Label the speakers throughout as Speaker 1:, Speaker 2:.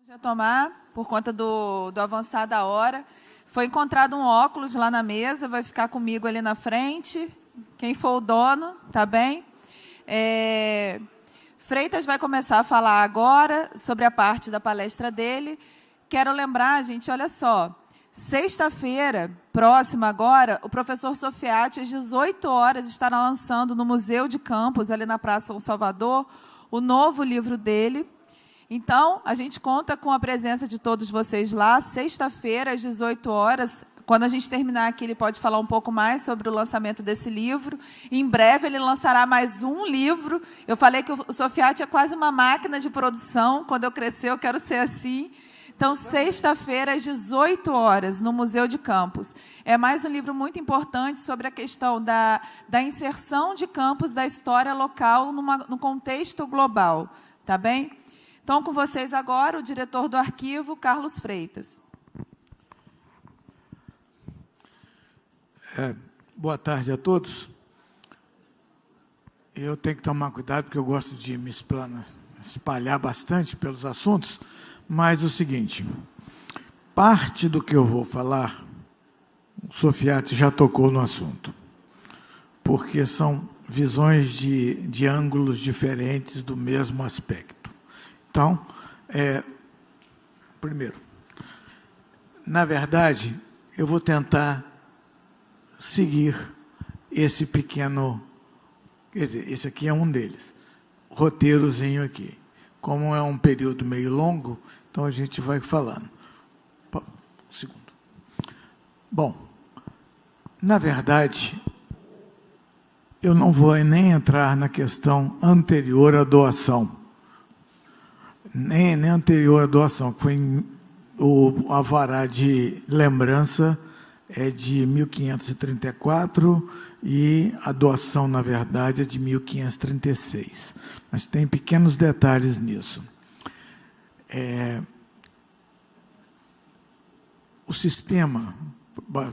Speaker 1: Retomar, por conta do avançar da hora. Foi encontrado um óculos lá na mesa, vai ficar comigo ali na frente. Quem for o dono, tá bem? Freitas vai começar a falar agora sobre a parte da palestra dele. Quero lembrar, gente, olha só, sexta-feira, próxima agora, o professor Sofiati, às 18 horas, estará lançando no Museu de Campos, ali na Praça São Salvador, o novo livro dele. Então, a gente conta com a presença de todos vocês lá, sexta-feira, às 18 horas. Quando a gente terminar aqui, ele pode falar um pouco mais sobre o lançamento desse livro. Em breve, ele lançará mais um livro. Eu falei que o Sofiati é quase uma máquina de produção. Quando eu crescer, eu quero ser assim. Então, sexta-feira, às 18 horas, no Museu de Campos. É mais um livro muito importante sobre a questão da inserção de Campos da história local no contexto global. Tá bem? Então, com vocês agora, o diretor do arquivo, Carlos Freitas.
Speaker 2: Boa tarde a todos. Eu tenho que tomar cuidado, porque eu gosto de me espalhar bastante pelos assuntos, mas é o seguinte, parte do que eu vou falar, o Sofiati já tocou no assunto, porque são visões de ângulos diferentes do mesmo aspecto. Então, primeiro, na verdade, eu vou tentar seguir esse pequeno, quer dizer, esse aqui é um deles, roteirozinho aqui. Como é um período meio longo, então a gente vai falando. Segundo. Bom, na verdade, eu não vou nem entrar na questão anterior à doação. Nem anterior à doação, que foi o alvará de lembrança é de 1534 e a doação, na verdade, é de 1536. Mas tem pequenos detalhes nisso. O sistema,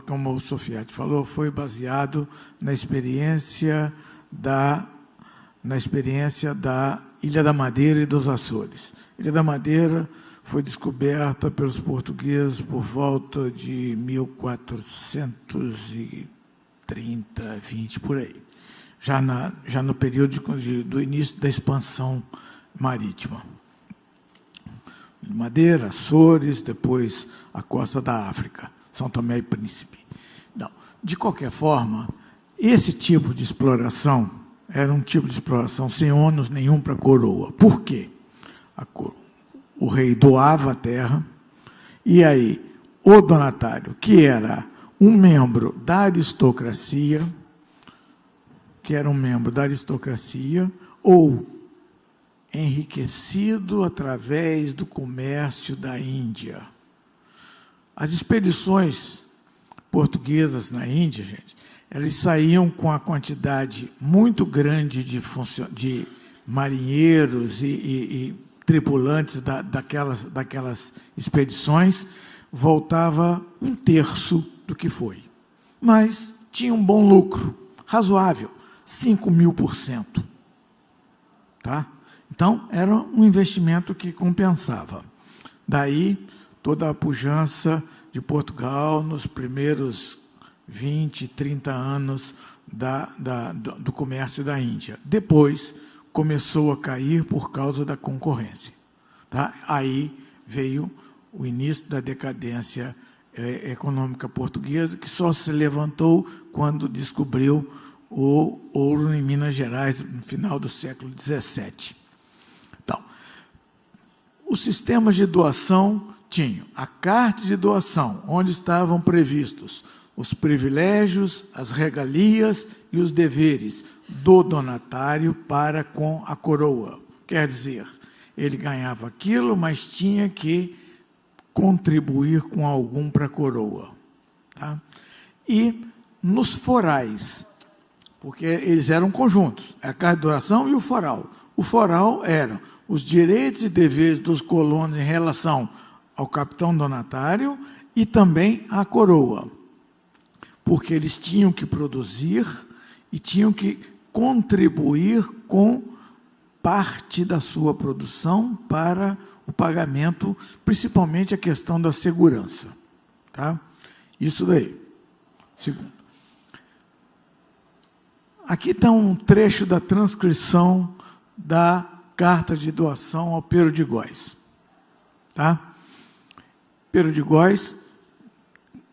Speaker 2: como o Sofiati falou, foi baseado na experiência da Ilha da Madeira e dos Açores. Ilha da Madeira foi descoberta pelos portugueses por volta de 1430, 20, por aí, já no período do início da expansão marítima. Madeira, Açores, depois a costa da África, São Tomé e Príncipe. Não, de qualquer forma, esse tipo de exploração era um tipo de exploração sem ônus nenhum para a coroa. Por quê? O rei doava a terra, e aí o donatário, que era um membro da aristocracia, ou enriquecido através do comércio da Índia. As expedições portuguesas na Índia, gente, eles saíam com a quantidade muito grande de marinheiros e tripulantes daquelas expedições, voltava 1/3 do que foi. Mas tinha um bom lucro, razoável, 5.000%. Tá? Então, era um investimento que compensava. Daí, toda a pujança de Portugal nos primeiros 20, 30 anos do comércio da Índia. Depois, começou a cair por causa da concorrência. Tá? Aí veio o início da decadência econômica portuguesa, que só se levantou quando descobriu o ouro em Minas Gerais, no final do século XVII. Então, os sistemas de doação tinham a carta de doação, onde estavam previstos os privilégios, as regalias e os deveres do donatário para com a coroa. Quer dizer, ele ganhava aquilo, mas tinha que contribuir com algum para a coroa. Tá? E nos forais, porque eles eram conjuntos, a carta de doação e o foral. O foral eram os direitos e deveres dos colonos em relação ao capitão donatário e também à coroa, porque eles tinham que produzir e tinham que contribuir com parte da sua produção para o pagamento, principalmente a questão da segurança. Tá? Isso daí. Segundo. Aqui está um trecho da transcrição da carta de doação ao Pero de Góis. Tá? Pero de Góis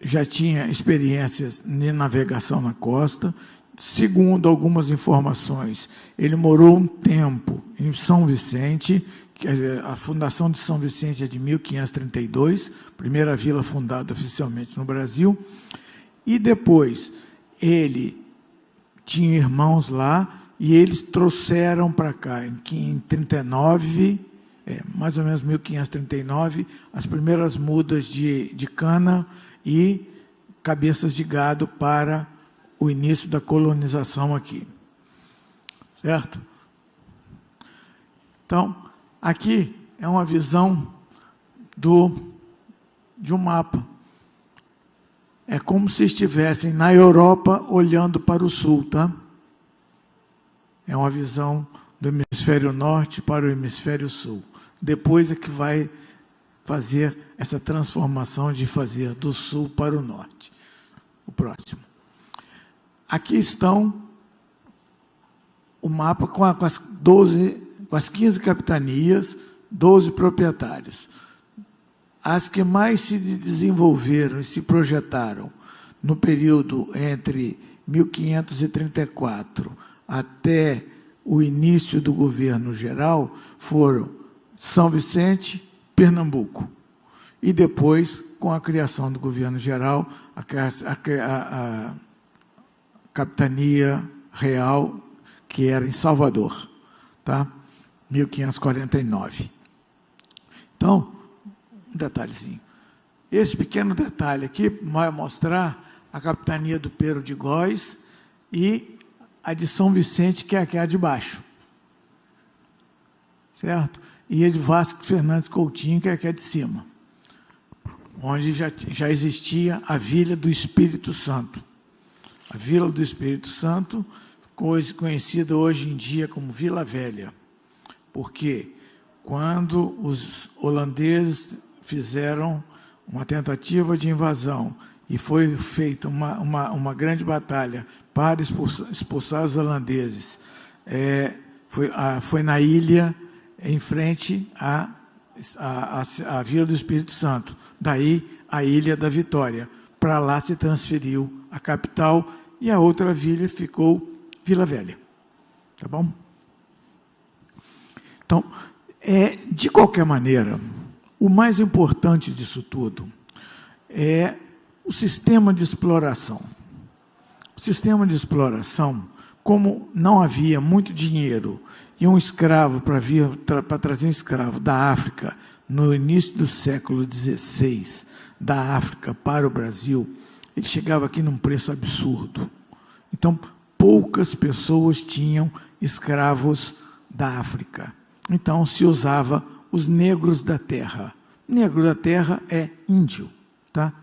Speaker 2: já tinha experiências de navegação na costa. Segundo algumas informações, ele morou um tempo em São Vicente, quer dizer, a fundação de São Vicente é de 1532, primeira vila fundada oficialmente no Brasil, e depois ele tinha irmãos lá, e eles trouxeram para cá, em 39, mais ou menos 1539, as primeiras mudas de cana e cabeças de gado para o início da colonização aqui. Certo? Então, aqui é uma visão de um mapa. É como se estivessem na Europa olhando para o sul, tá? É uma visão do hemisfério norte para o hemisfério sul. Depois é que vai fazer essa transformação de fazer do sul para o norte. O próximo. Aqui estão o mapa com as 15 capitanias, 12 proprietários. As que mais se desenvolveram e se projetaram no período entre 1534 até o início do governo geral foram São Vicente, Pernambuco. E depois, com a criação do governo geral, a capitania real, que era em Salvador, tá? 1549. Então, um detalhezinho. Esse pequeno detalhe aqui vai mostrar a capitania do Pero de Góis e a de São Vicente, que é a de baixo. Certo? E a de Vasco Fernandes Coutinho, que é a de cima. Onde já existia a Vila do Espírito Santo. A Vila do Espírito Santo, conhecida hoje em dia como Vila Velha. Porque quando os holandeses fizeram uma tentativa de invasão e foi feita uma grande batalha para expulsar os holandeses, foi na ilha, em frente à Vila do Espírito Santo. Daí, a Ilha da Vitória. Para lá se transferiu a capital e a outra vila ficou Vila Velha. Tá bom? Então, de qualquer maneira, o mais importante disso tudo é o sistema de exploração. O sistema de exploração, como não havia muito dinheiro e um escravo para trazer um escravo da África no início do século XVI, da África para o Brasil, ele chegava aqui num preço absurdo. Então, poucas pessoas tinham escravos da África. Então, se usava os negros da terra. Negro da terra é índio, tá?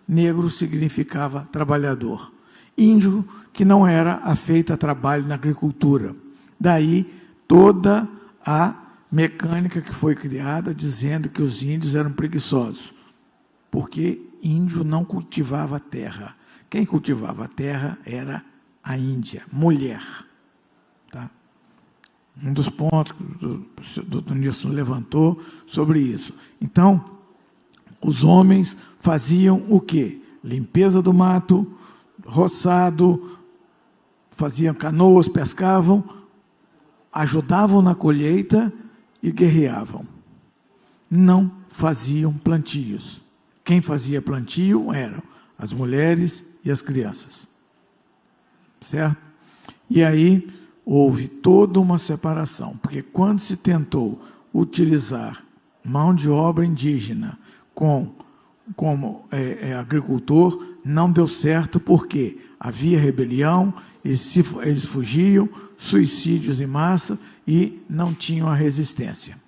Speaker 2: Negro significava trabalhador. Índio que não era afeito a trabalho na agricultura. Daí, toda a mecânica que foi criada dizendo que os índios eram preguiçosos, porque índio não cultivava a terra. Quem cultivava a terra era a Índia, mulher. Tá? Um dos pontos que o Dr. Nilson levantou sobre isso. Então, os homens faziam o quê? Limpeza do mato, roçado, faziam canoas, pescavam, ajudavam na colheita e guerreavam. Não faziam plantios. Quem fazia plantio eram as mulheres e as crianças. Certo? E aí houve toda uma separação, porque quando se tentou utilizar mão de obra indígena como agricultor, não deu certo, porque havia rebelião, eles fugiam, suicídios em massa e não tinham a resistência.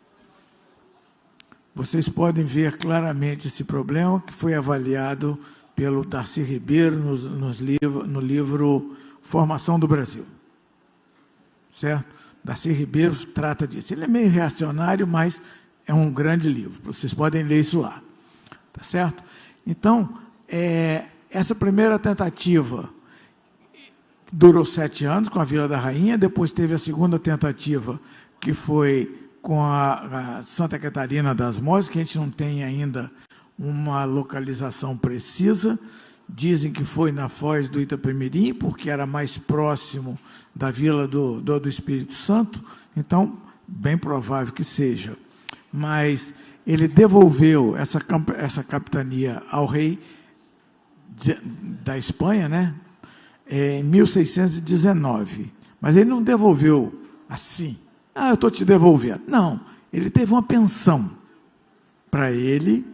Speaker 2: Vocês podem ver claramente esse problema, que foi avaliado pelo Darcy Ribeiro no livro Formação do Brasil. Certo? Darcy Ribeiro trata disso. Ele é meio reacionário, mas é um grande livro. Vocês podem ler isso lá. Tá certo? Então, essa primeira tentativa durou 7 anos com a Vila da Rainha, depois teve a segunda tentativa, que foi com a Santa Catarina das Mozes, que a gente não tem ainda uma localização precisa. Dizem que foi na Foz do Itapemirim, porque era mais próximo da Vila do Espírito Santo, então, bem provável que seja. Mas ele devolveu essa capitania ao rei da Espanha, né, em 1619. Mas ele não devolveu assim. Eu estou te devolvendo. Não, ele teve uma pensão para ele,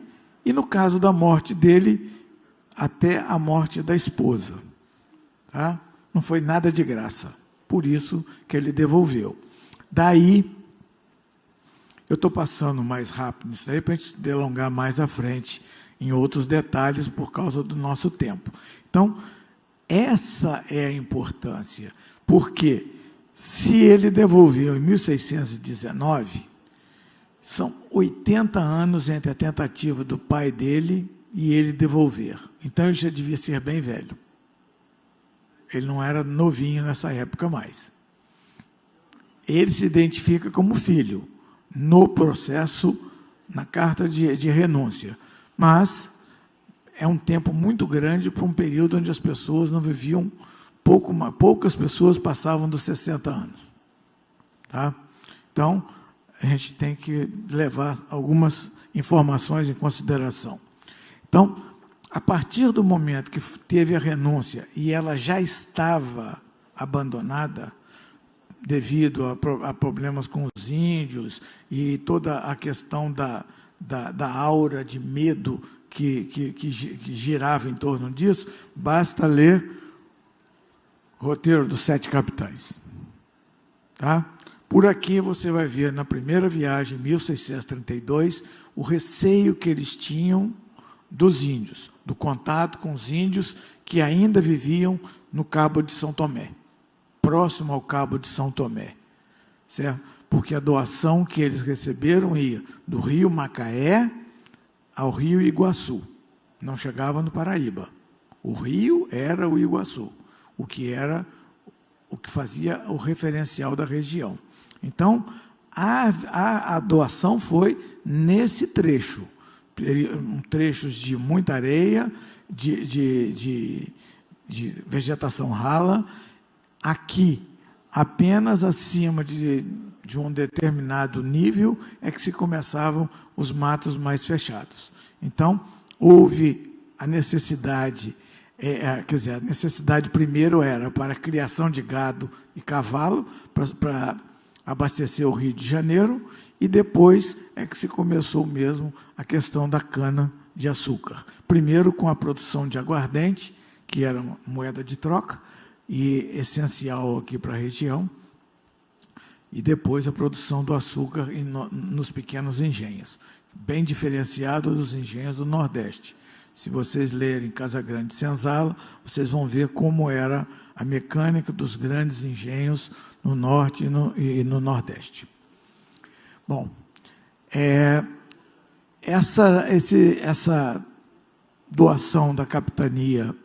Speaker 2: e no caso da morte dele, até a morte da esposa. Tá? Não foi nada de graça. Por isso que ele devolveu. Daí, eu estou passando mais rápido nisso aí, para a gente se delongar mais à frente em outros detalhes, por causa do nosso tempo. Então, essa é a importância, porque se ele devolveu em 1619, são 80 anos entre a tentativa do pai dele e ele devolver. Então, ele já devia ser bem velho. Ele não era novinho nessa época mais. Ele se identifica como filho no processo, na carta de renúncia. Mas é um tempo muito grande para um período onde as pessoas não viviam, poucas pessoas passavam dos 60 anos. Tá? Então, a gente tem que levar algumas informações em consideração. Então, a partir do momento que teve a renúncia e ela já estava abandonada, devido a problemas com os índios e toda a questão da aura de medo que girava em torno disso, basta ler o roteiro dos 7 capitães. Tá? Por aqui você vai ver, na primeira viagem, em 1632, o receio que eles tinham dos índios, do contato com os índios que ainda viviam no Cabo de São Tomé, próximo ao Cabo de São Tomé, certo? Porque a doação que eles receberam ia do rio Macaé ao rio Iguaçu, não chegava no Paraíba. O rio era o Iguaçu, o que fazia o referencial da região. Então, a doação foi nesse trecho, trechos de muita areia, de vegetação rala. Aqui, apenas acima de um determinado nível, é que se começavam os matos mais fechados. Então, houve a necessidade, a necessidade primeiro era para a criação de gado e cavalo, para abastecer o Rio de Janeiro, e depois é que se começou mesmo a questão da cana-de-açúcar. Primeiro com a produção de aguardente, que era uma moeda de troca, e essencial aqui para a região, e depois a produção do açúcar nos pequenos engenhos, bem diferenciado dos engenhos do Nordeste. Se vocês lerem Casa Grande Senzala, vocês vão ver como era a mecânica dos grandes engenhos no Norte e no Nordeste. Bom, essa doação da capitania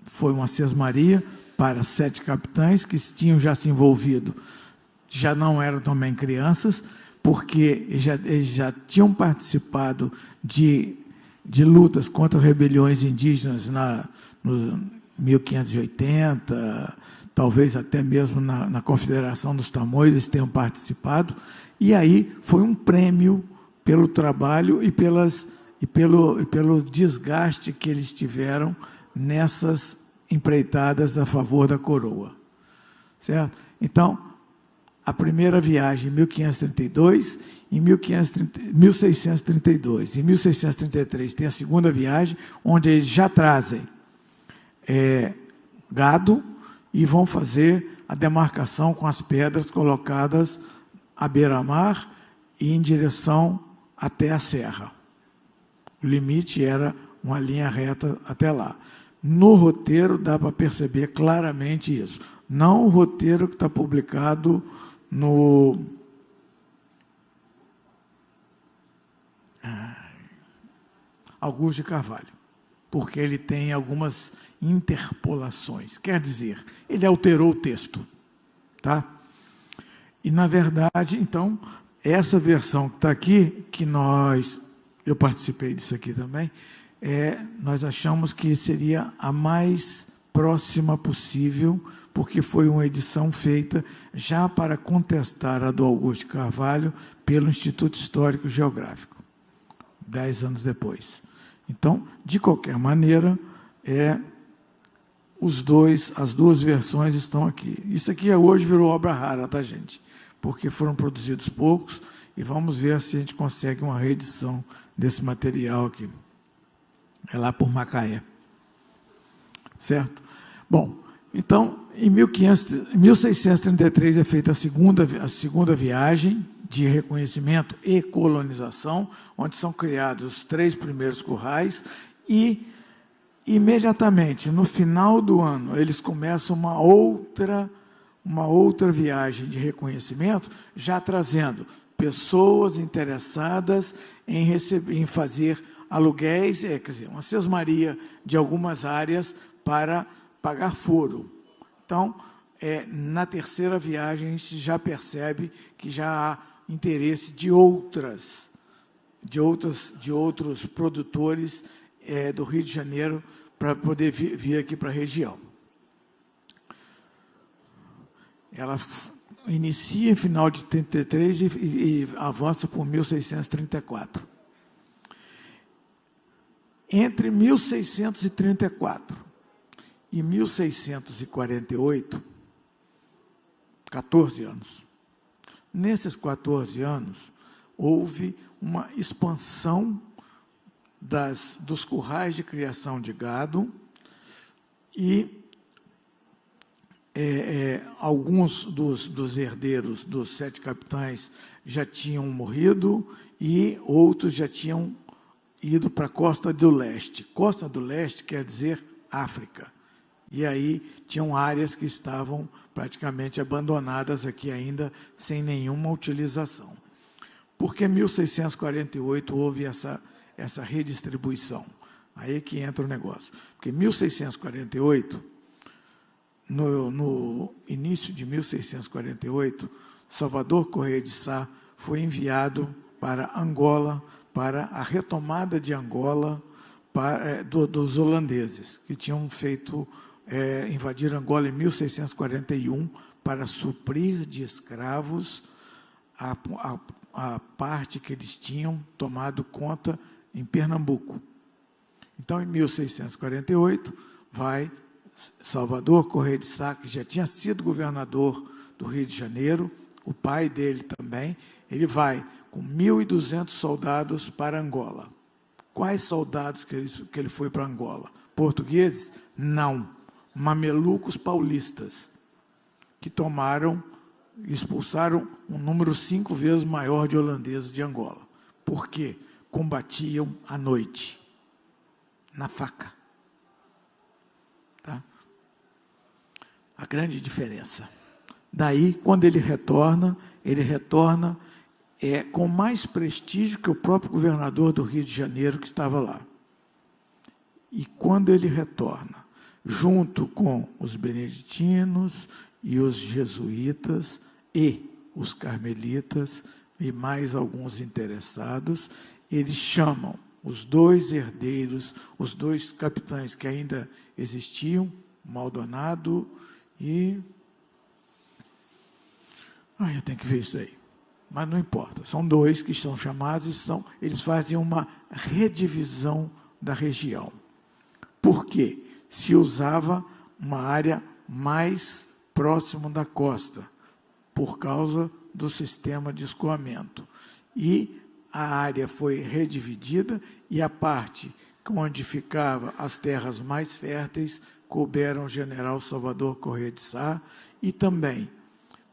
Speaker 2: foi uma sesmaria para 7 capitães que tinham já se envolvido, já não eram também crianças, porque eles já tinham participado de lutas contra rebeliões indígenas no 1580, talvez até mesmo na Confederação dos Tamoios eles tenham participado, e aí foi um prêmio pelo trabalho e pelo desgaste que eles tiveram nessas empreitadas a favor da coroa. Certo? Então, a primeira viagem em 1532, em 1632, em 1633 tem a segunda viagem, onde eles já trazem gado e vão fazer a demarcação com as pedras colocadas à beira-mar e em direção até a serra. O limite era uma linha reta até lá. No roteiro dá para perceber claramente isso. Não o roteiro que está publicado no Augusto de Carvalho, porque ele tem algumas interpolações. Quer dizer, ele alterou o texto, tá? E, na verdade, então, essa versão que está aqui, que eu participei disso aqui também, nós achamos que seria a mais próxima possível, porque foi uma edição feita já para contestar a do Augusto de Carvalho pelo Instituto Histórico e Geográfico, 10 anos depois. Então, de qualquer maneira, as duas versões estão aqui. Isso aqui hoje virou obra rara, tá, gente? Porque foram produzidos poucos, e vamos ver se a gente consegue uma reedição desse material aqui. É lá por Macaé. Certo? Bom, então, em 1633 é feita a segunda viagem de reconhecimento e colonização, onde são criados os 3 primeiros currais, e imediatamente, no final do ano, eles começam uma outra viagem de reconhecimento, já trazendo pessoas interessadas em fazer aluguéis, quer dizer, uma sesmaria de algumas áreas para pagar foro. Então, na terceira viagem, a gente já percebe que já há interesse de outros produtores do Rio de Janeiro para poder vir aqui para a região. Ela inicia em final de 33 e avança por 1634. Entre 1634 e 1648, 14 anos. Nesses 14 anos, houve uma expansão dos currais de criação de gado e alguns dos herdeiros dos 7 capitães já tinham morrido e outros já tinham ido para a Costa do Leste. Costa do Leste quer dizer África. E aí tinham áreas que estavam praticamente abandonadas aqui ainda, sem nenhuma utilização. Por que em 1648 houve essa redistribuição? Aí que entra o negócio. Porque em 1648, no início de 1648, Salvador Correia de Sá foi enviado para Angola, para a retomada de Angola dos holandeses, que tinham invadir Angola em 1641 para suprir de escravos a parte que eles tinham tomado conta em Pernambuco. Então, em 1648, vai Salvador Correia de Sá, que já tinha sido governador do Rio de Janeiro, o pai dele também, ele vai com 1.200 soldados para Angola. Quais soldados que ele foi para Angola? Portugueses? Não. Mamelucos paulistas, que expulsaram um número 5 vezes maior de holandeses de Angola. Por quê? Combatiam à noite, na faca. Tá? A grande diferença. Daí, quando ele retorna com mais prestígio que o próprio governador do Rio de Janeiro que estava lá. E quando ele retorna, junto com os beneditinos e os jesuítas e os carmelitas e mais alguns interessados, eles chamam os 2 herdeiros, os 2 capitães que ainda existiam, Maldonado e... eu tenho que ver isso aí. Mas não importa, são 2 que são chamados eles fazem uma redivisão da região. Por quê? Se usava uma área mais próxima da costa, por causa do sistema de escoamento. E a área foi redividida e a parte onde ficavam as terras mais férteis couberam o general Salvador Correia de Sá e também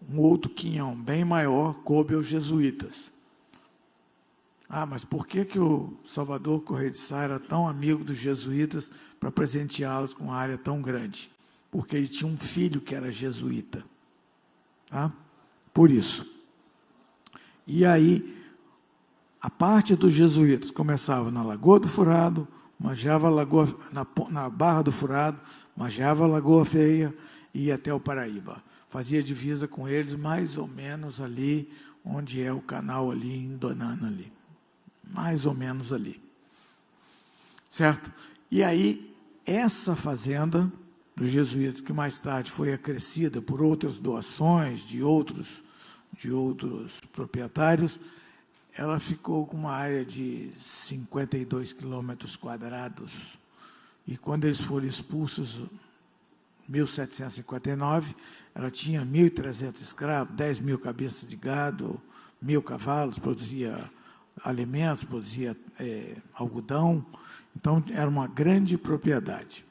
Speaker 2: um outro quinhão bem maior coube aos jesuítas. Mas por que o Salvador Correia de Sá era tão amigo dos jesuítas para presenteá-los com uma área tão grande? Porque ele tinha um filho que era jesuíta. Tá? Por isso. E aí, a parte dos jesuítas começava na Lagoa do Furado, manjava na Barra do Furado, manjava a Lagoa Feia e ia até o Paraíba. Fazia divisa com eles mais ou menos ali, onde é o canal ali em Donana ali. Mais ou menos ali. Certo? E aí, essa fazenda dos jesuítas, que mais tarde foi acrescida por outras doações de outros proprietários, ela ficou com uma área de 52 quilômetros quadrados. E quando eles foram expulsos, em 1759, ela tinha 1.300 escravos, 10 mil cabeças de gado, 1.000 cavalos, produzia alimentos, produzia algodão. Então, era uma grande propriedade.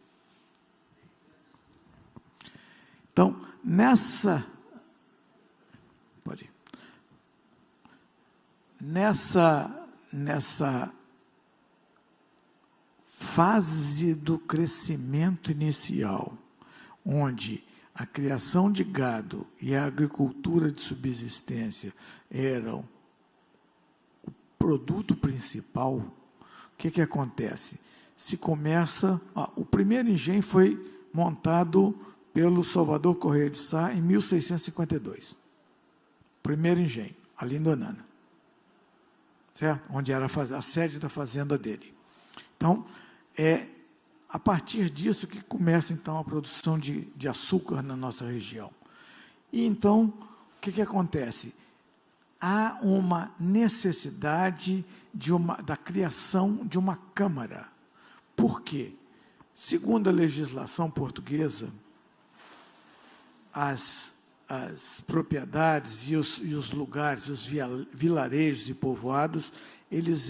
Speaker 2: Então, nessa fase do crescimento inicial, onde a criação de gado e a agricultura de subsistência eram o produto principal, o que acontece? O primeiro engenho foi montado pelo Salvador Correia de Sá em 1652. Primeiro engenho, ali em Donana. Certo? Onde era a sede da fazenda dele. Então, é a partir disso que começa, então, a produção de açúcar na nossa região. E, então, o que acontece? Há uma necessidade da criação de uma Câmara. Por quê? Segundo a legislação portuguesa, as propriedades e os lugares, os vilarejos e povoados, eles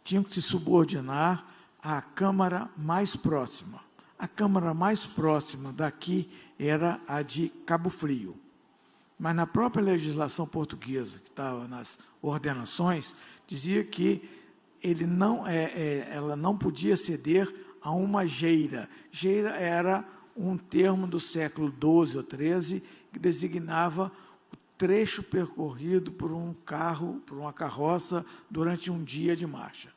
Speaker 2: tinham que se subordinar à Câmara mais próxima. A Câmara mais próxima daqui era a de Cabo Frio. Mas na própria legislação portuguesa, que estava nas ordenações, dizia que ela não podia ceder a uma geira. Geira era um termo do século XII ou XIII, que designava o trecho percorrido por um carro, por uma carroça, durante um dia de marcha.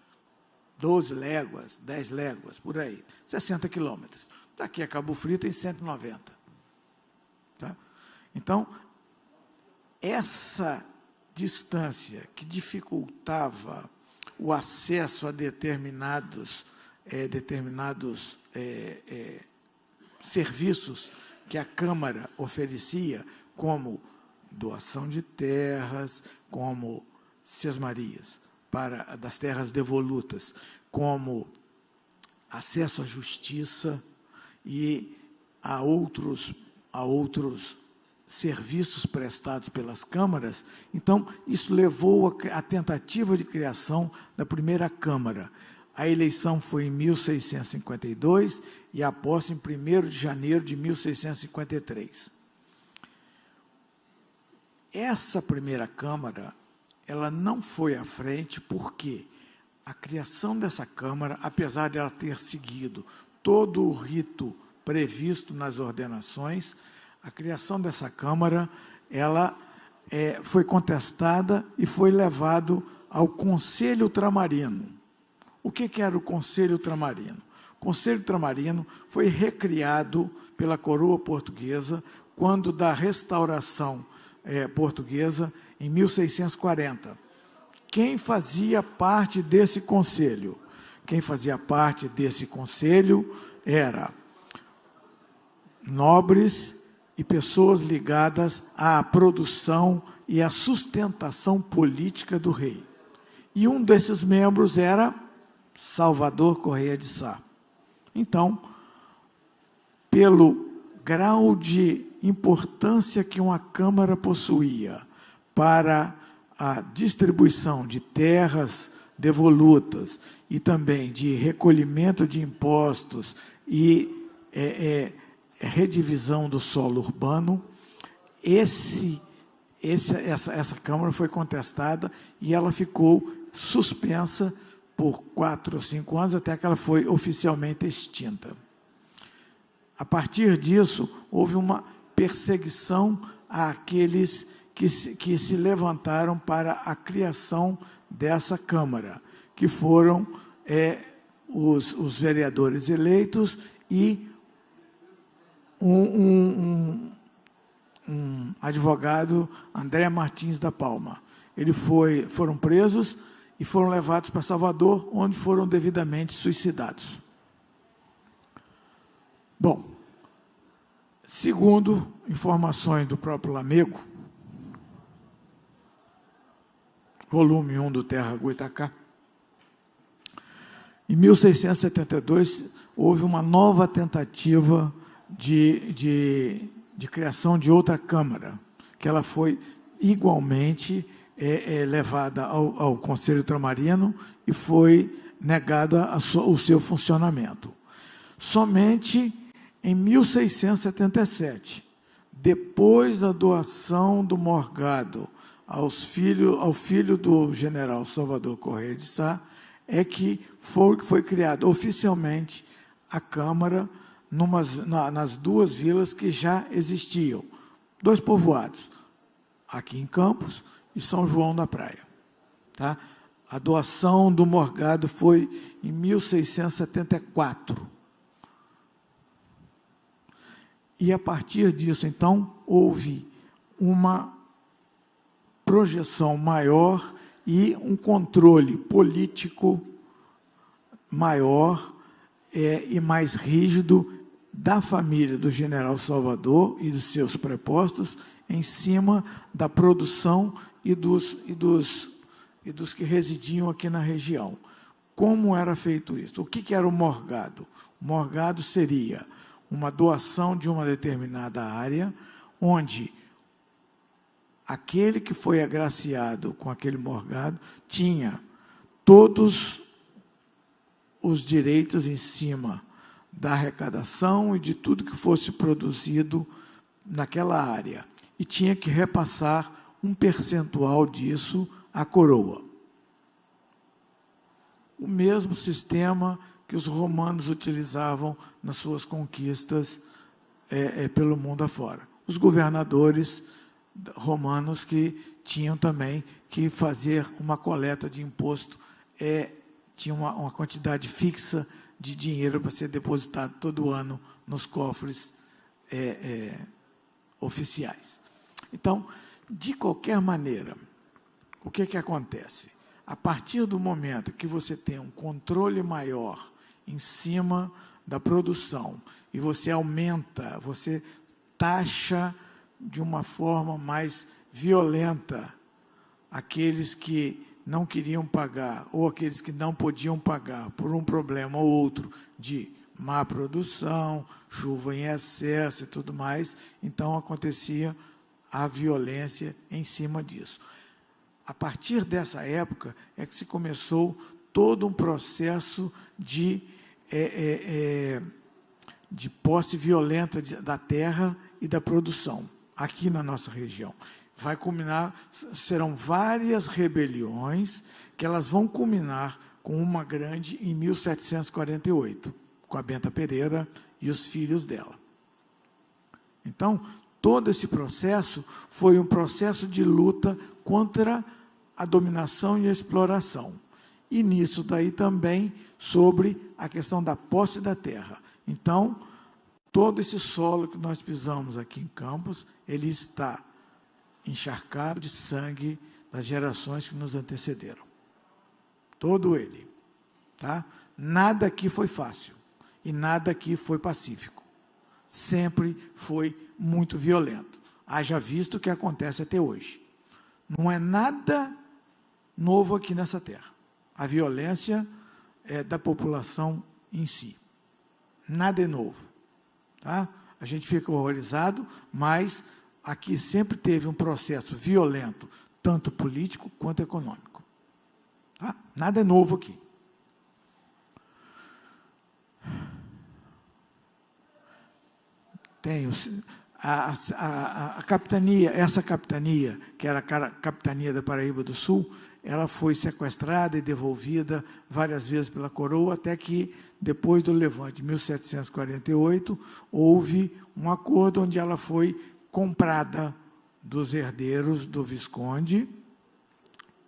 Speaker 2: 12 léguas, 10 léguas, por aí, 60 quilômetros. Daqui a Cabo Frio tem 190. Tá? Então, essa distância que dificultava o acesso a determinados serviços que a Câmara oferecia, como doação de terras, como sesmarias, das terras devolutas, como acesso à justiça e a outros serviços prestados pelas câmaras. Então, isso levou à tentativa de criação da primeira Câmara. A eleição foi em 1652 e a posse em 1º de janeiro de 1653. Essa primeira Câmara, ela não foi à frente porque a criação dessa Câmara, apesar de ela ter seguido todo o rito previsto nas ordenações, a criação dessa Câmara, ela foi contestada e foi levado ao Conselho Ultramarino. O que era o Conselho Ultramarino? O Conselho Ultramarino foi recriado pela coroa portuguesa quando da restauração portuguesa em 1640. Quem fazia parte desse conselho? Quem fazia parte desse conselho era nobres e pessoas ligadas à produção e à sustentação política do rei. E um desses membros era Salvador Correia de Sá. Então, pelo grau de importância que uma Câmara possuía para a distribuição de terras devolutas e também de recolhimento de impostos e redivisão do solo urbano, essa Câmara foi contestada e ela ficou suspensa por 4 ou 5 anos, até que ela foi oficialmente extinta. A partir disso, houve uma perseguição àqueles que se levantaram para a criação dessa Câmara, que foram os vereadores eleitos e um advogado, André Martins da Palma. Foram presos e foram levados para Salvador, onde foram devidamente suicidados. Bom, segundo informações do próprio Lamego, volume 1 do Terra Goitacá, em 1672, houve uma nova tentativa de criação de outra Câmara, que ela foi igualmente levada ao Conselho Ultramarino e foi negada o seu funcionamento. Somente em 1677, depois da doação do Morgado ao filho do general Salvador Correia de Sá, é que foi criada oficialmente a Câmara nas 2 vilas que já existiam, 2 povoados, aqui em Campos e São João da Praia. Tá? A doação do Morgado foi em 1674. E, a partir disso, então, houve uma projeção maior e um controle político maior e mais rígido da família do general Salvador e dos seus prepostos em cima da produção e dos que residiam aqui na região. Como era feito isso? O que era o morgado? O morgado seria uma doação de uma determinada área, onde aquele que foi agraciado com aquele morgado tinha todos os direitos em cima da arrecadação e de tudo que fosse produzido naquela área, e tinha que repassar um percentual disso à coroa. O mesmo sistema que os romanos utilizavam nas suas conquistas pelo mundo afora. Os governadores romanos que tinham também que fazer uma coleta de imposto, tinha uma quantidade fixa de dinheiro para ser depositado todo ano nos cofres oficiais. Então, de qualquer maneira, o que acontece? A partir do momento que você tem um controle maior em cima da produção e você aumenta, você taxa de uma forma mais violenta aqueles que não queriam pagar ou aqueles que não podiam pagar por um problema ou outro de má produção, chuva em excesso e tudo mais, então acontecia a violência em cima disso. A partir dessa época é que se começou todo um processo de posse violenta da terra e da produção, aqui na nossa região. Vai culminar, serão várias rebeliões, que elas vão culminar com uma grande em 1748, com a Benta Pereira e os filhos dela. Então, todo esse processo foi um processo de luta contra a dominação e a exploração. E nisso daí também sobre a questão da posse da terra. Então, todo esse solo que nós pisamos aqui em Campos, ele está encharcado de sangue das gerações que nos antecederam. Todo ele. Tá? Nada aqui foi fácil e nada aqui foi pacífico. Sempre foi muito violento. Haja visto o que acontece até hoje. Não é nada novo aqui nessa terra. A violência é da população em si. Nada é novo. Tá? A gente fica horrorizado, mas aqui sempre teve um processo violento, tanto político quanto econômico. Tá? Nada é novo aqui. a capitania, essa capitania, que era a capitania da Paraíba do Sul, ela foi sequestrada e devolvida várias vezes pela coroa, até que, depois do levante de 1748, houve um acordo onde ela foi comprada dos herdeiros do Visconde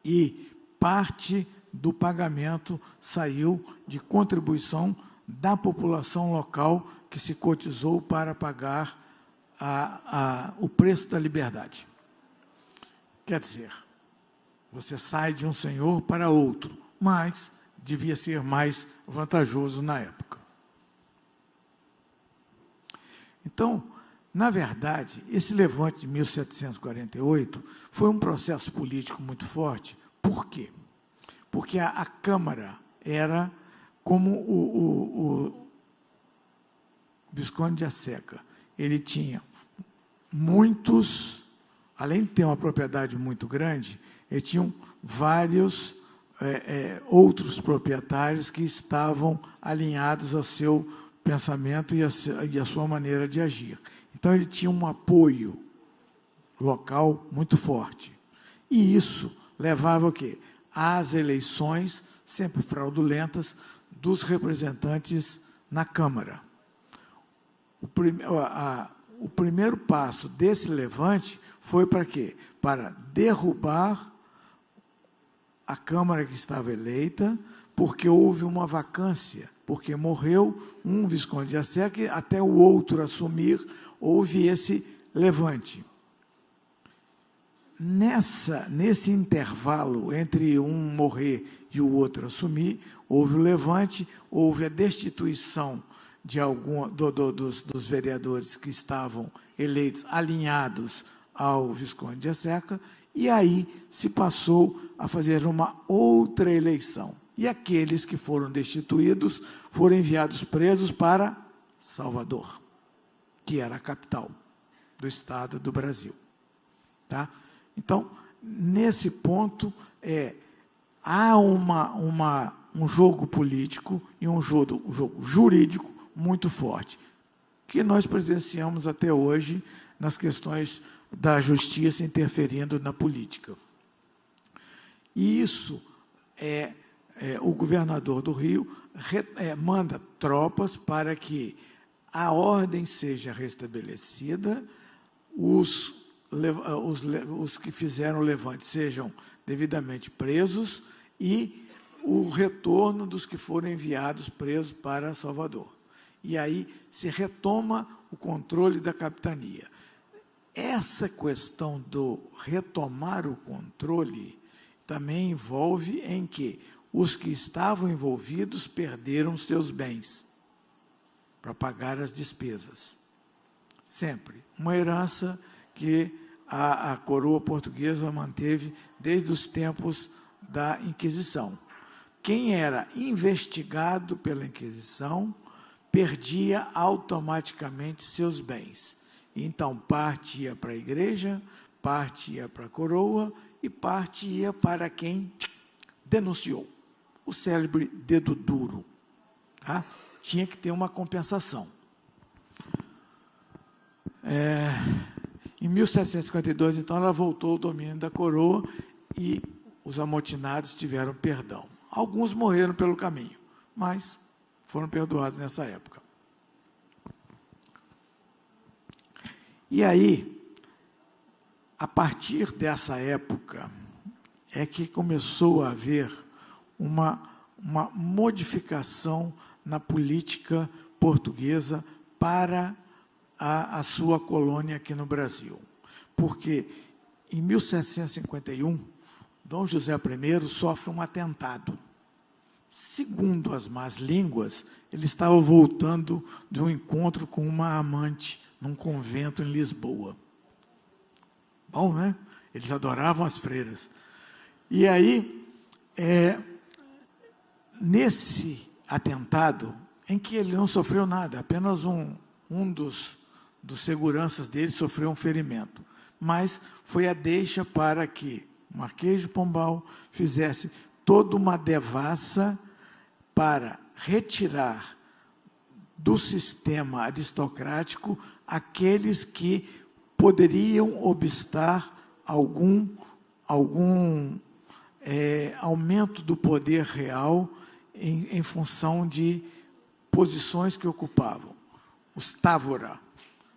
Speaker 2: e parte do pagamento saiu de contribuição da população local que se cotizou para pagar o preço da liberdade. Quer dizer, você sai de um senhor para outro, mas devia ser mais vantajoso na época. Então, na verdade, esse levante de 1748 foi um processo político muito forte. Por quê? Porque a Câmara era como o Visconde de Acheca. Ele tinha muitos, além de ter uma propriedade muito grande, ele tinha vários outros proprietários que estavam alinhados ao seu pensamento e a sua maneira de agir. Então, ele tinha um apoio local muito forte. E isso levava o quê? Às eleições, sempre fraudulentas, dos representantes na Câmara. O primeiro passo desse levante foi para quê? Para derrubar a Câmara que estava eleita, porque houve uma vacância, porque morreu um Visconde de Acheca e até o outro assumir, houve esse levante. Nesse intervalo entre um morrer e o outro assumir, houve o levante, houve a destituição de dos vereadores que estavam eleitos, alinhados ao Visconde de Acheca, e aí se passou a fazer uma outra eleição. E aqueles que foram destituídos foram enviados presos para Salvador, que era a capital do Estado do Brasil. Tá? Então, nesse ponto, há um jogo político e um jogo jurídico muito forte, que nós presenciamos até hoje nas questões da justiça interferindo na política. E isso o governador do Rio manda tropas para que a ordem seja restabelecida, os que fizeram o levante sejam devidamente presos e o retorno dos que foram enviados presos para Salvador. E aí se retoma o controle da capitania. Essa questão do retomar o controle também envolve em que os que estavam envolvidos perderam seus bens para pagar as despesas. Sempre. Uma herança que a coroa portuguesa manteve desde os tempos da Inquisição. Quem era investigado pela Inquisição perdia automaticamente seus bens. Então, parte ia para a igreja, parte ia para a coroa e parte ia para quem denunciou. O célebre dedo duro. Tá? Tinha que ter uma compensação. Em 1752, então, ela voltou ao domínio da coroa e os amotinados tiveram perdão. Alguns morreram pelo caminho, mas foram perdoados nessa época. E aí, a partir dessa época, é que começou a haver uma modificação na política portuguesa para a sua colônia aqui no Brasil. Porque, em 1751, Dom José I sofre um atentado. Segundo as más línguas, ele estava voltando de um encontro com uma amante num convento em Lisboa. Bom, né? Eles adoravam as freiras. E aí, nesse atentado, em que ele não sofreu nada, apenas um dos seguranças dele sofreu um ferimento, mas foi a deixa para que o Marquês de Pombal fizesse toda uma devassa para retirar do sistema aristocrático aqueles que poderiam obstar algum aumento do poder real em função de posições que ocupavam. Os Távora,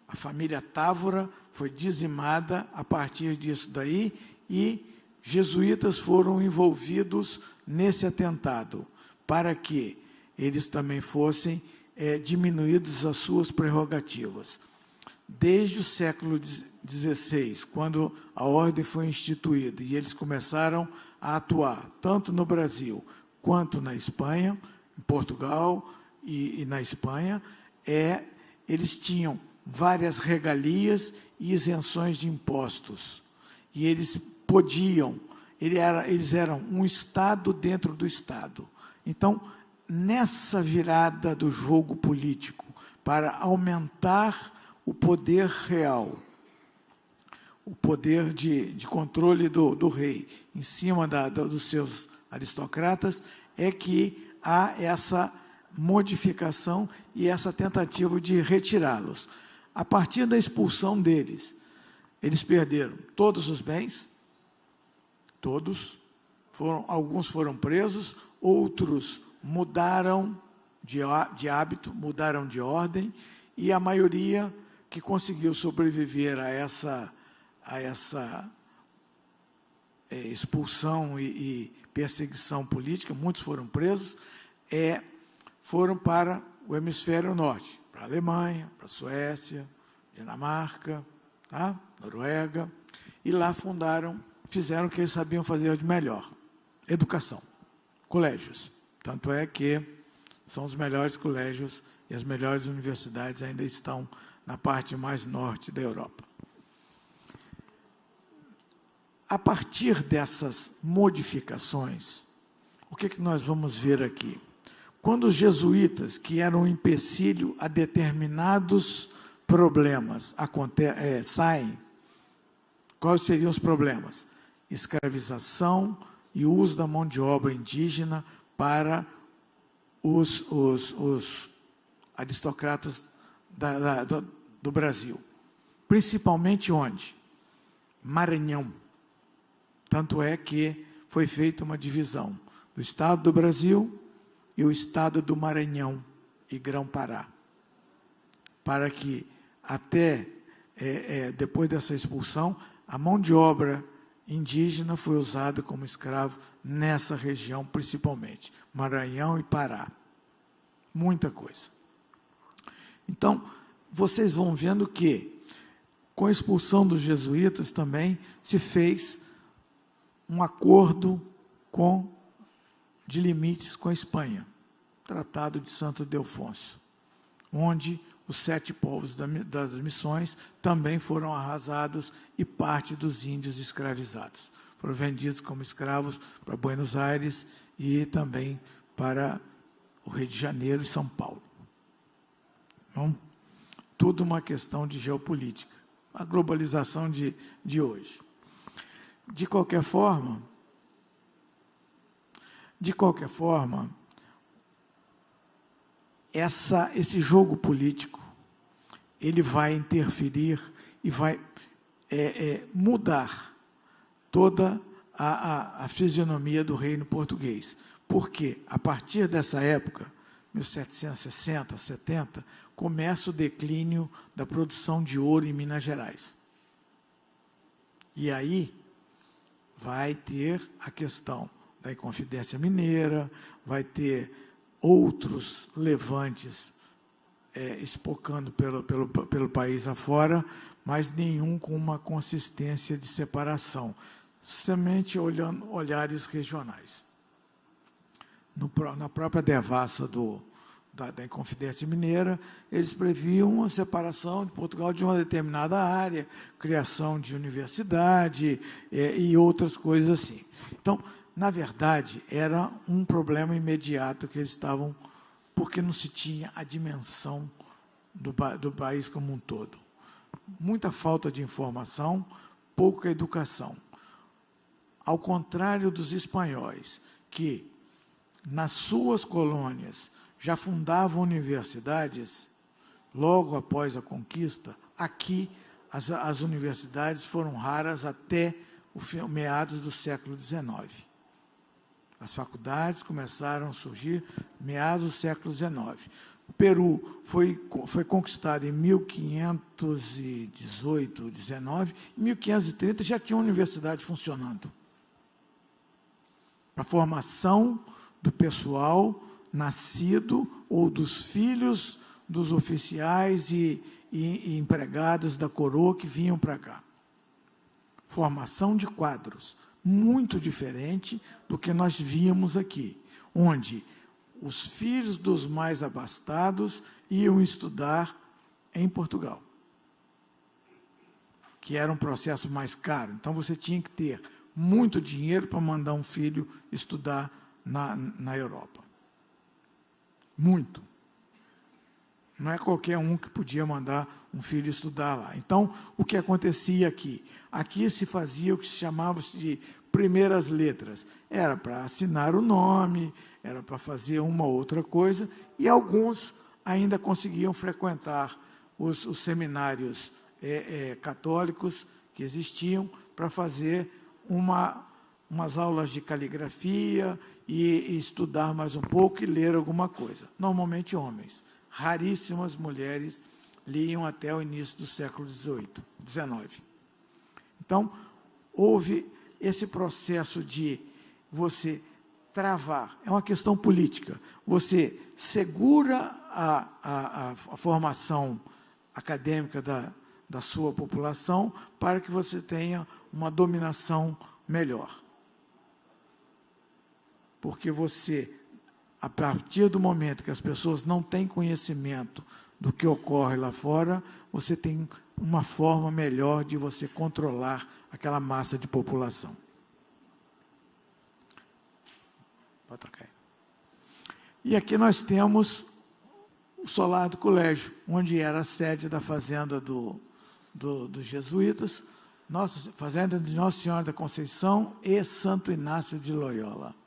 Speaker 2: a família Távora foi dizimada a partir disso daí e jesuítas foram envolvidos nesse atentado para que eles também fossem diminuídos as suas prerrogativas. Desde o século XVI, quando a ordem foi instituída e eles começaram a atuar tanto no Brasil quanto na Espanha, em Portugal e na Espanha, eles tinham várias regalias e isenções de impostos. E eles podiam, eles eram um Estado dentro do Estado. Então, nessa virada do jogo político, para aumentar o poder real, o poder de controle do rei em cima dos seus aristocratas, é que há essa modificação e essa tentativa de retirá-los. A partir da expulsão deles, eles perderam todos os bens, todos, alguns foram presos, outros mudaram de hábito, mudaram de ordem, e a maioria que conseguiu sobreviver a essa expulsão e perseguição política, muitos foram presos, foram para o hemisfério norte, para a Alemanha, para a Suécia, Dinamarca, tá? Noruega, e lá fizeram o que eles sabiam fazer de melhor, educação, colégios. Tanto é que são os melhores colégios e as melhores universidades ainda estão na parte mais norte da Europa. A partir dessas modificações, o que nós vamos ver aqui? Quando os jesuítas, que eram um empecilho a determinados problemas, saem, quais seriam os problemas? Escravização e uso da mão de obra indígena para os aristocratas do Brasil. Principalmente onde? Maranhão. Tanto é que foi feita uma divisão do Estado do Brasil e o Estado do Maranhão e Grão-Pará, para que até depois dessa expulsão, a mão de obra indígena foi usada como escravo nessa região, principalmente, Maranhão e Pará. Muita coisa. Então, vocês vão vendo que, com a expulsão dos jesuítas também, se fez um acordo de limites com a Espanha, Tratado de Santo Ildefonso, onde os 7 povos das missões também foram arrasados e parte dos índios escravizados. Foram vendidos como escravos para Buenos Aires e também para o Rio de Janeiro e São Paulo. Então, tudo uma questão de geopolítica, a globalização de hoje. De qualquer forma, esse jogo político, ele vai interferir e vai mudar toda a fisionomia do reino português. Porque, a partir dessa época, 1760, 70, começa o declínio da produção de ouro em Minas Gerais. E aí vai ter a questão da Inconfidência Mineira, vai ter outros levantes espocando pelo país afora, mas nenhum com uma consistência de separação, somente olhando olhares regionais. Na própria devassa da Inconfidência Mineira, eles previam uma separação de Portugal de uma determinada área, criação de universidade e outras coisas assim. Então, na verdade, era um problema imediato que eles estavam, porque não se tinha a dimensão do país como um todo. Muita falta de informação, pouca educação. Ao contrário dos espanhóis, que nas suas colônias já fundavam universidades logo após a conquista. Aqui, as universidades foram raras até meados do século XIX. As faculdades começaram a surgir meados do século XIX. O Peru foi conquistado em 1518, 19. Em 1530 já tinha uma universidade funcionando. Para a formação do pessoal nascido ou dos filhos dos oficiais e empregados da coroa que vinham para cá. Formação de quadros, muito diferente do que nós víamos aqui, onde os filhos dos mais abastados iam estudar em Portugal, que era um processo mais caro. Então, você tinha que ter muito dinheiro para mandar um filho estudar na Europa. Muito. Não é qualquer um que podia mandar um filho estudar lá. Então, o que acontecia aqui? Aqui se fazia o que se chamava de primeiras letras. Era para assinar o nome, era para fazer uma ou outra coisa, e alguns ainda conseguiam frequentar os seminários católicos que existiam para fazer umas aulas de caligrafia e estudar mais um pouco e ler alguma coisa. Normalmente homens. Raríssimas mulheres liam até o início do século XIX. Então, houve esse processo de você travar, é uma questão política, você segura a formação acadêmica da sua população para que você tenha uma dominação melhor. Porque você, a partir do momento que as pessoas não têm conhecimento do que ocorre lá fora, você tem uma forma melhor de você controlar aquela massa de população. Pode tocar aí. E aqui nós temos o solar do colégio, onde era a sede da fazenda dos jesuítas, fazenda de Nossa Senhora da Conceição e Santo Inácio de Loyola.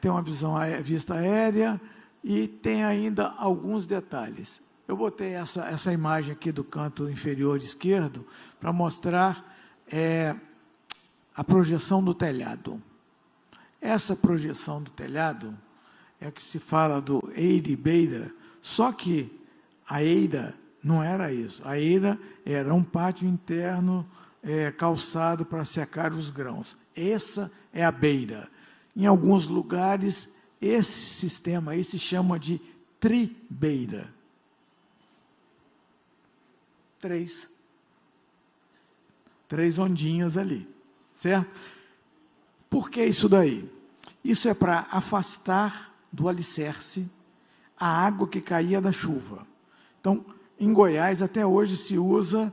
Speaker 2: Tem uma vista aérea e tem ainda alguns detalhes. Eu botei essa imagem aqui do canto inferior esquerdo para mostrar a projeção do telhado. Essa projeção do telhado é que se fala do eira e beira, só que a eira não era isso. A eira era um pátio interno calçado para secar os grãos. Essa é a beira. Em alguns lugares, esse sistema aí se chama de tribeira. 3 ondinhas ali, certo? Por que isso daí? Isso é para afastar do alicerce a água que caía da chuva. Então, em Goiás, até hoje, se usa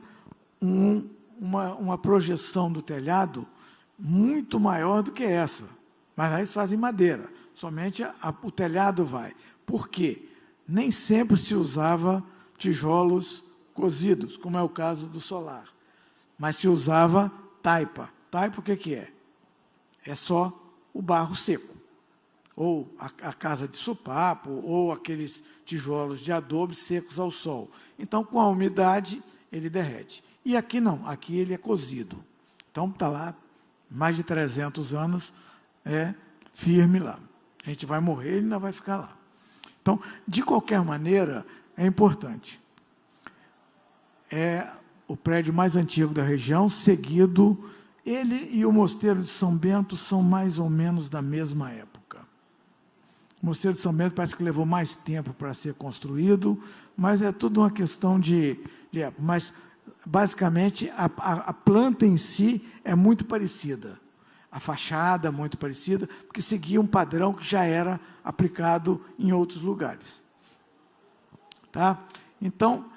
Speaker 2: uma projeção do telhado muito maior do que essa. Mas aí eles fazem madeira, somente o telhado vai. Por quê? Nem sempre se usava tijolos cozidos, como é o caso do solar, mas se usava taipa. Taipa o que é? É só o barro seco, ou a casa de sopapo, ou aqueles tijolos de adobe secos ao sol. Então, com a umidade, ele derrete. E aqui não, aqui ele é cozido. Então, está lá, mais de 300 anos, firme lá. A gente vai morrer, ele ainda vai ficar lá. Então, de qualquer maneira, é importante. É o prédio mais antigo da região, seguido, ele e o Mosteiro de São Bento são mais ou menos da mesma época. O Mosteiro de São Bento parece que levou mais tempo para ser construído, mas é tudo uma questão de época. Mas, basicamente, a planta em si é muito parecida. A fachada muito parecida, porque seguia um padrão que já era aplicado em outros lugares. Tá? Então,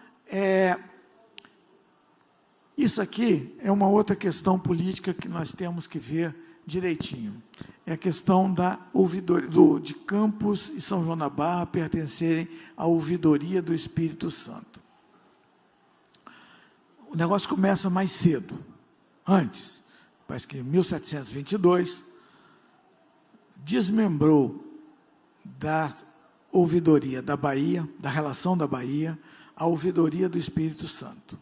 Speaker 2: isso aqui é uma outra questão política que nós temos que ver direitinho. É a questão da ouvidoria, de Campos e São João da Barra pertencerem à ouvidoria do Espírito Santo. O negócio começa mais cedo, antes. Parece que em 1722, desmembrou da ouvidoria da Bahia, da relação da Bahia, a ouvidoria do Espírito Santo.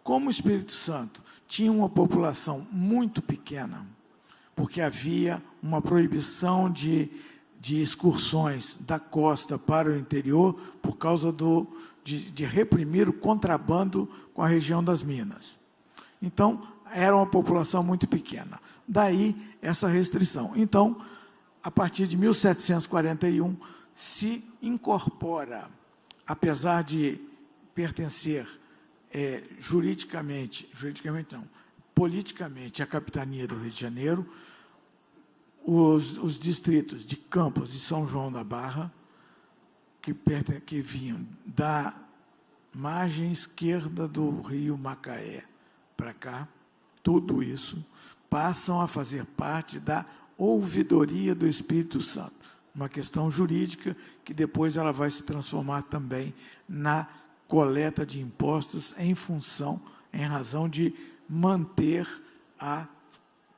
Speaker 2: Como o Espírito Santo tinha uma população muito pequena, porque havia uma proibição de excursões da costa para o interior por causa de reprimir o contrabando com a região das Minas. Então, era uma população muito pequena. Daí, essa restrição. Então, a partir de 1741, se incorpora, apesar de pertencer juridicamente não, politicamente à capitania do Rio de Janeiro, os distritos de Campos e São João da Barra, que vinham da margem esquerda do rio Macaé para cá, tudo isso passam a fazer parte da ouvidoria do Espírito Santo, uma questão jurídica que depois ela vai se transformar também na coleta de impostos em razão de manter a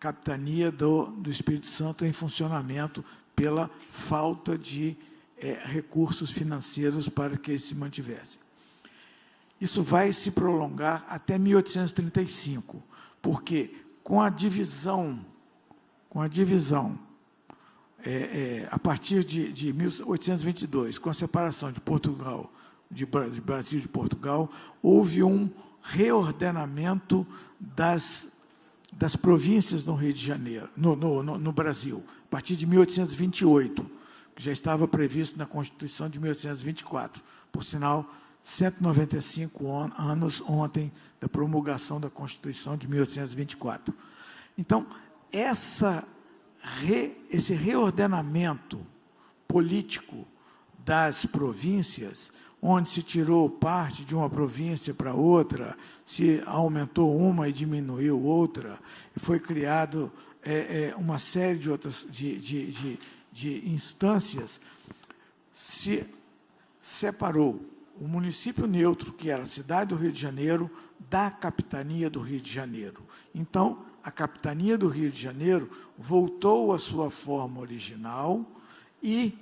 Speaker 2: capitania do Espírito Santo em funcionamento pela falta de recursos financeiros para que eles se mantivessem. Isso vai se prolongar até 1835, porque com a divisão, a partir de 1822, com a separação de Portugal, de Brasil e de Portugal, houve um reordenamento das províncias no Rio de Janeiro, no Brasil, a partir de 1828, que já estava previsto na Constituição de 1824, por sinal, 195 anos ontem da promulgação da Constituição de 1824. Então, esse reordenamento político das províncias, onde se tirou parte de uma província para outra, se aumentou uma e diminuiu outra, e foi criado uma série de outras de instâncias, se separou o município neutro, que era a cidade do Rio de Janeiro, da capitania do Rio de Janeiro. Então, a capitania do Rio de Janeiro voltou à sua forma original e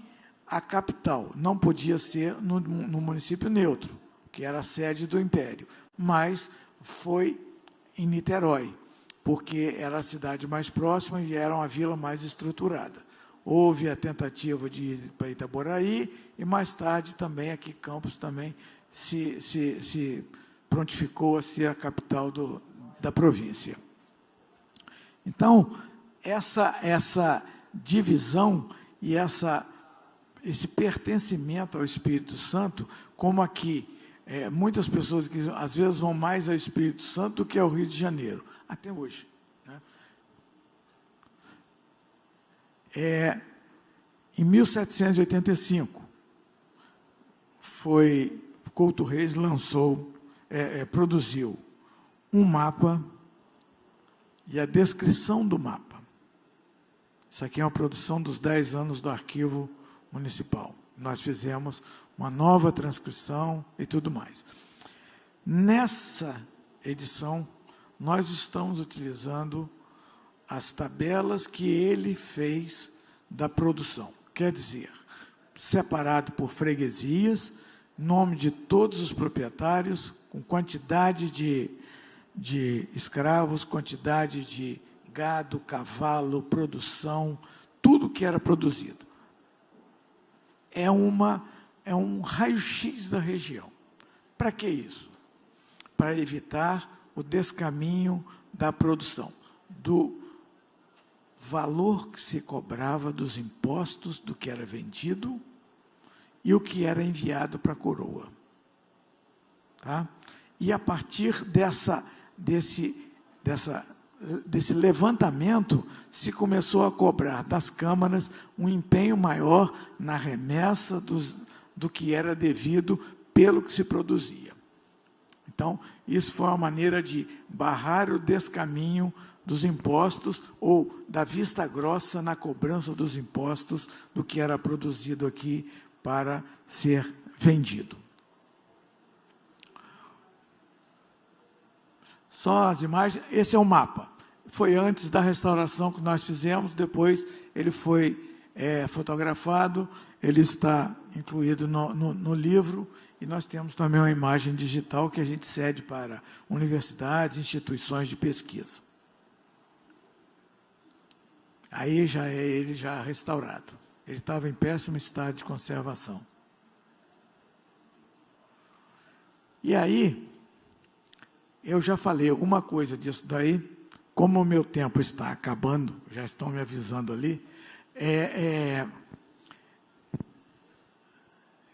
Speaker 2: a capital não podia ser no município neutro, que era a sede do Império, mas foi em Niterói, porque era a cidade mais próxima e era uma vila mais estruturada. Houve a tentativa de ir para Itaboraí e, mais tarde, também aqui Campos também se prontificou a ser a capital da província. Então, essa divisão e esse pertencimento ao Espírito Santo, como aqui, muitas pessoas que às vezes vão mais ao Espírito Santo do que ao Rio de Janeiro, até hoje. Né? Em 1785, Couto Reis produziu um mapa e a descrição do mapa. Isso aqui é uma produção dos 10 anos do Arquivo Municipal. Nós fizemos uma nova transcrição e tudo mais. Nessa edição, nós estamos utilizando as tabelas que ele fez da produção. Quer dizer, separado por freguesias, nome de todos os proprietários, com quantidade de escravos, quantidade de gado, cavalo, produção, tudo que era produzido. É um raio-x da região. Para que isso? Para evitar o descaminho da produção, do valor que se cobrava dos impostos do que era vendido e o que era enviado para a coroa. Tá? E a partir desse levantamento, se começou a cobrar das câmaras um empenho maior na remessa do que era devido pelo que se produzia. Então, isso foi uma maneira de barrar o descaminho dos impostos ou da vista grossa na cobrança dos impostos do que era produzido aqui para ser vendido. Só as imagens, esse é o mapa. Foi antes da restauração que nós fizemos, depois ele foi é fotografado, ele está incluído no livro, e nós temos também uma imagem digital que a gente cede para universidades, instituições de pesquisa. Aí já é ele já restaurado. Ele estava em péssimo estado de conservação. E aí, eu já falei alguma coisa disso daí, como o meu tempo está acabando, já estão me avisando ali,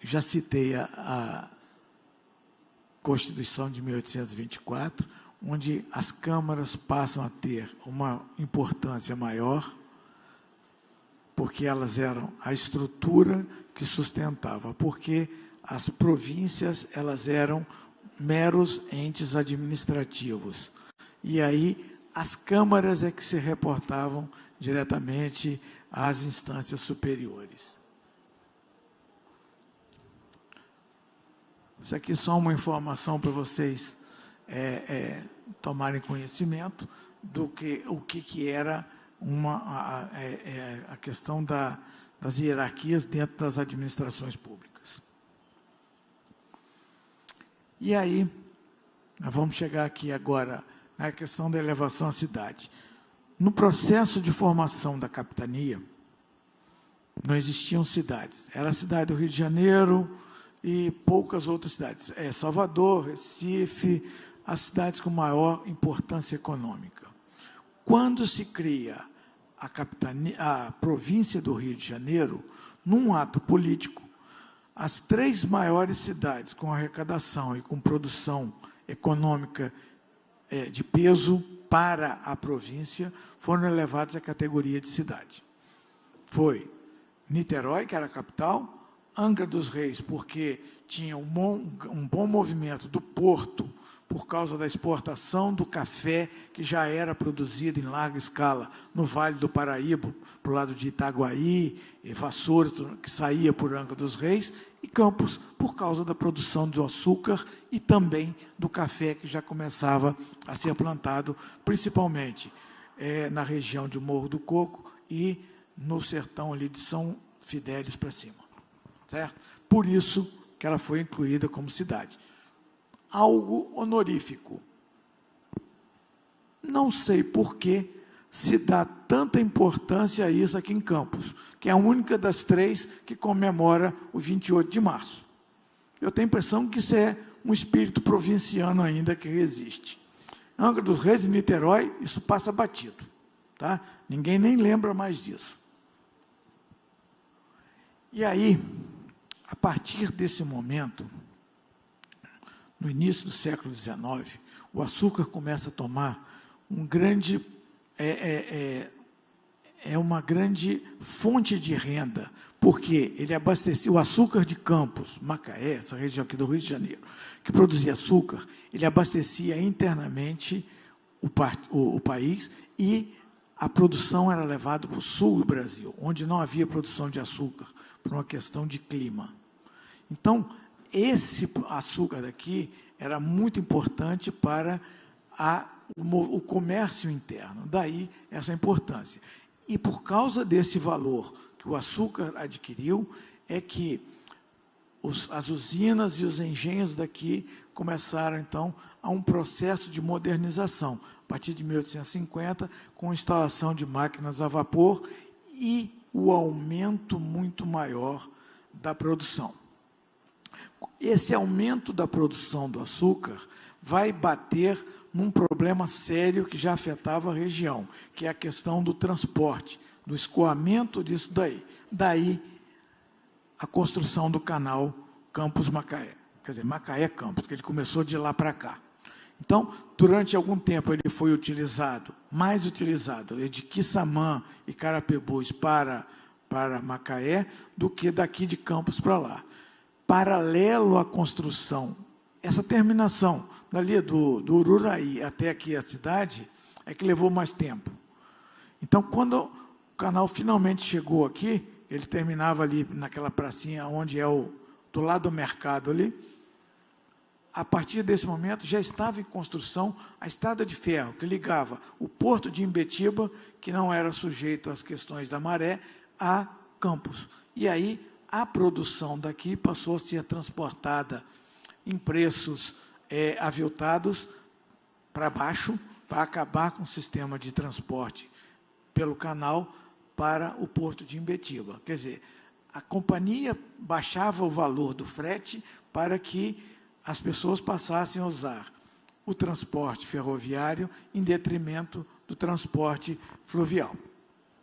Speaker 2: já citei a Constituição de 1824, onde as câmaras passam a ter uma importância maior, porque elas eram a estrutura que sustentava, porque as províncias elas eram meros entes administrativos. E aí as câmaras é que se reportavam diretamente às instâncias superiores. Isso aqui é só uma informação para vocês tomarem conhecimento do que o que era a questão das hierarquias dentro das administrações públicas. E aí, nós vamos chegar aqui agora na questão da elevação à cidade. No processo de formação da capitania, não existiam cidades. Era a cidade do Rio de Janeiro e poucas outras cidades. Salvador, Recife, as cidades com maior importância econômica. Quando se cria a província do Rio de Janeiro, num ato político, as 3 maiores cidades com arrecadação e com produção econômica de peso para a província foram elevadas à categoria de cidade. Foi Niterói, que era a capital, Angra dos Reis, porque tinha um bom movimento do porto, por causa da exportação do café, que já era produzido em larga escala no Vale do Paraíba, para o lado de Itaguaí, e Vassouras, que saía por Angra dos Reis, e Campos, por causa da produção do açúcar e também do café, que já começava a ser plantado, principalmente na região de Morro do Coco e no sertão ali de São Fidélis para cima. Certo? Por isso que ela foi incluída como cidade. Algo honorífico. Não sei por que se dá tanta importância a isso aqui em Campos, que é a única das 3 que comemora o 28 de março. Eu tenho a impressão que isso é um espírito provinciano ainda que existe. Angra dos Reis e Niterói, isso passa batido. Tá? Ninguém nem lembra mais disso. E aí, a partir desse momento, no início do século XIX, o açúcar começa a tomar uma grande fonte de renda, porque ele abastecia o açúcar de Campos, Macaé, essa região aqui do Rio de Janeiro, que produzia açúcar, ele abastecia internamente o país e a produção era levada para o sul do Brasil, onde não havia produção de açúcar, por uma questão de clima. Então, esse açúcar daqui era muito importante para o comércio interno, daí essa importância. E por causa desse valor que o açúcar adquiriu, é que as usinas e os engenhos daqui começaram, então, a um processo de modernização, a partir de 1850, com a instalação de máquinas a vapor e o aumento muito maior da produção. Esse aumento da produção do açúcar vai bater num problema sério que já afetava a região, que é a questão do transporte, do escoamento disso daí. Daí, a construção do canal Campos-Macaé. Quer dizer, Macaé-Campos, que ele começou de lá para cá. Então, durante algum tempo, ele foi utilizado, mais utilizado, de Quissamã e Carapebus para Macaé, do que daqui de Campos para lá. Paralelo à construção, essa terminação, dali do Ururaí até aqui a cidade, é que levou mais tempo. Então, quando o canal finalmente chegou aqui, ele terminava ali naquela pracinha onde do lado do mercado ali. A partir desse momento, já estava em construção a estrada de ferro, que ligava o porto de Imbetiba, que não era sujeito às questões da maré, a Campos. E aí a produção daqui passou a ser transportada em preços aviltados para baixo, para acabar com o sistema de transporte pelo canal para o porto de Imbetiba. Quer dizer, a companhia baixava o valor do frete para que as pessoas passassem a usar o transporte ferroviário em detrimento do transporte fluvial,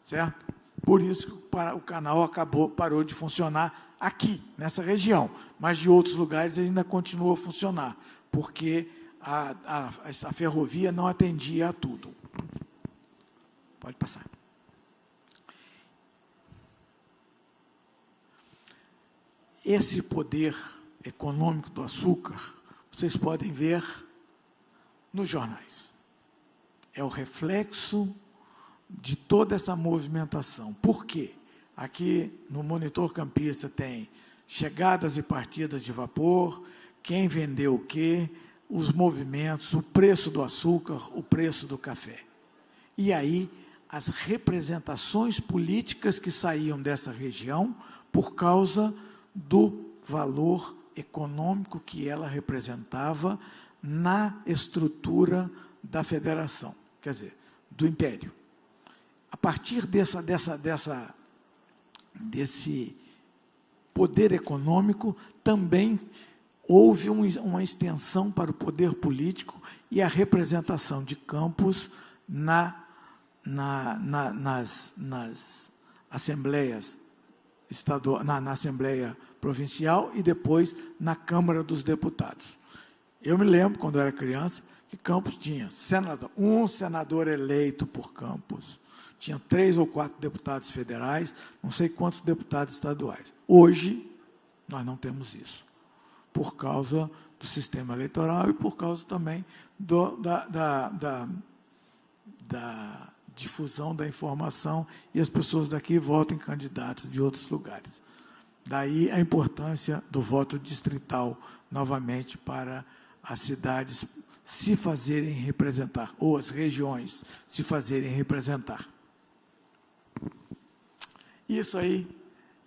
Speaker 2: certo? Por isso que o canal parou de funcionar aqui, nessa região, mas de outros lugares ele ainda continua a funcionar, porque a ferrovia não atendia a tudo. Pode passar. Esse poder econômico do açúcar, vocês podem ver nos jornais. É o reflexo de toda essa movimentação. Por quê? Aqui no Monitor Campista tem chegadas e partidas de vapor, quem vendeu o quê, os movimentos, o preço do açúcar, o preço do café. E aí, as representações políticas que saíam dessa região por causa do valor econômico que ela representava na estrutura da federação, quer dizer, do império. A partir desse poder econômico, também houve uma extensão para o poder político e a representação de Campos nas assembleias na Assembleia Provincial e depois na Câmara dos Deputados. Eu me lembro, quando eu era criança, que Campos tinha um senador eleito por Campos, tinha 3 ou 4 deputados federais, não sei quantos deputados estaduais. Hoje, nós não temos isso, por causa do sistema eleitoral e por causa também da difusão da informação, e as pessoas daqui votam em candidatos de outros lugares. Daí a importância do voto distrital, novamente, para as cidades se fazerem representar, ou as regiões se fazerem representar. Isso aí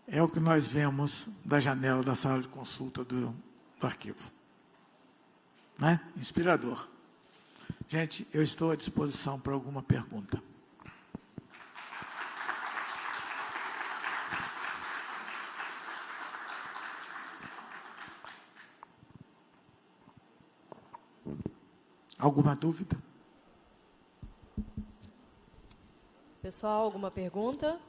Speaker 2: é o que nós vemos da janela da sala de consulta do arquivo. Né? Inspirador. Gente, eu estou à disposição para alguma pergunta. Alguma dúvida?
Speaker 3: Pessoal, alguma pergunta?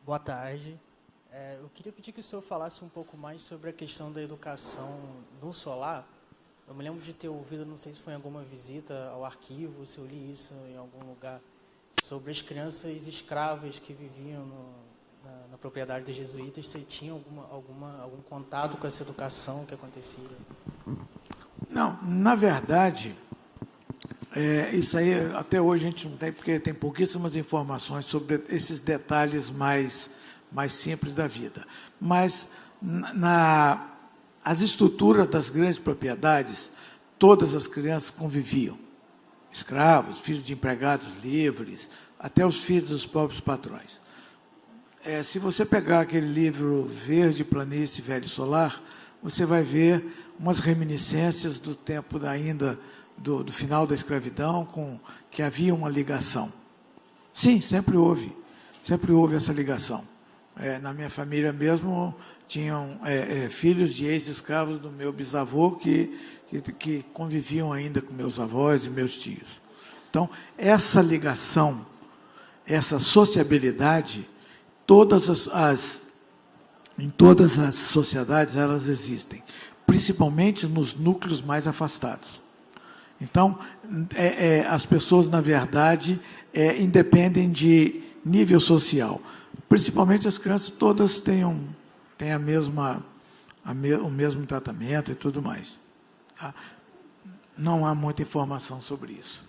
Speaker 4: Boa tarde. Eu queria pedir que o senhor falasse um pouco mais sobre a questão da educação no solar. Eu me lembro de ter ouvido, não sei se foi em alguma visita ao arquivo, se eu li isso em algum lugar, sobre as crianças escravas que viviam na propriedade dos jesuítas. Você tinha algum contato com essa educação que acontecia?
Speaker 2: Não, na verdade, isso aí até hoje a gente não tem, porque tem pouquíssimas informações sobre esses detalhes mais simples da vida. Mas as estruturas das grandes propriedades, todas as crianças conviviam. Escravos, filhos de empregados livres, até os filhos dos próprios patrões. Se você pegar aquele livro Verde Planície Velho Solar, você vai ver umas reminiscências do tempo ainda do final da escravidão, que havia uma ligação. Sim, sempre houve essa ligação. Na minha família mesmo, tinham filhos de ex-escravos do meu bisavô que conviviam ainda com meus avós e meus tios. Então, essa ligação, essa sociabilidade, em todas as sociedades elas existem, principalmente nos núcleos mais afastados. Então, as pessoas, na verdade, independem de nível social. Principalmente as crianças, todas têm o mesmo tratamento e tudo mais. Tá? Não há muita informação sobre isso.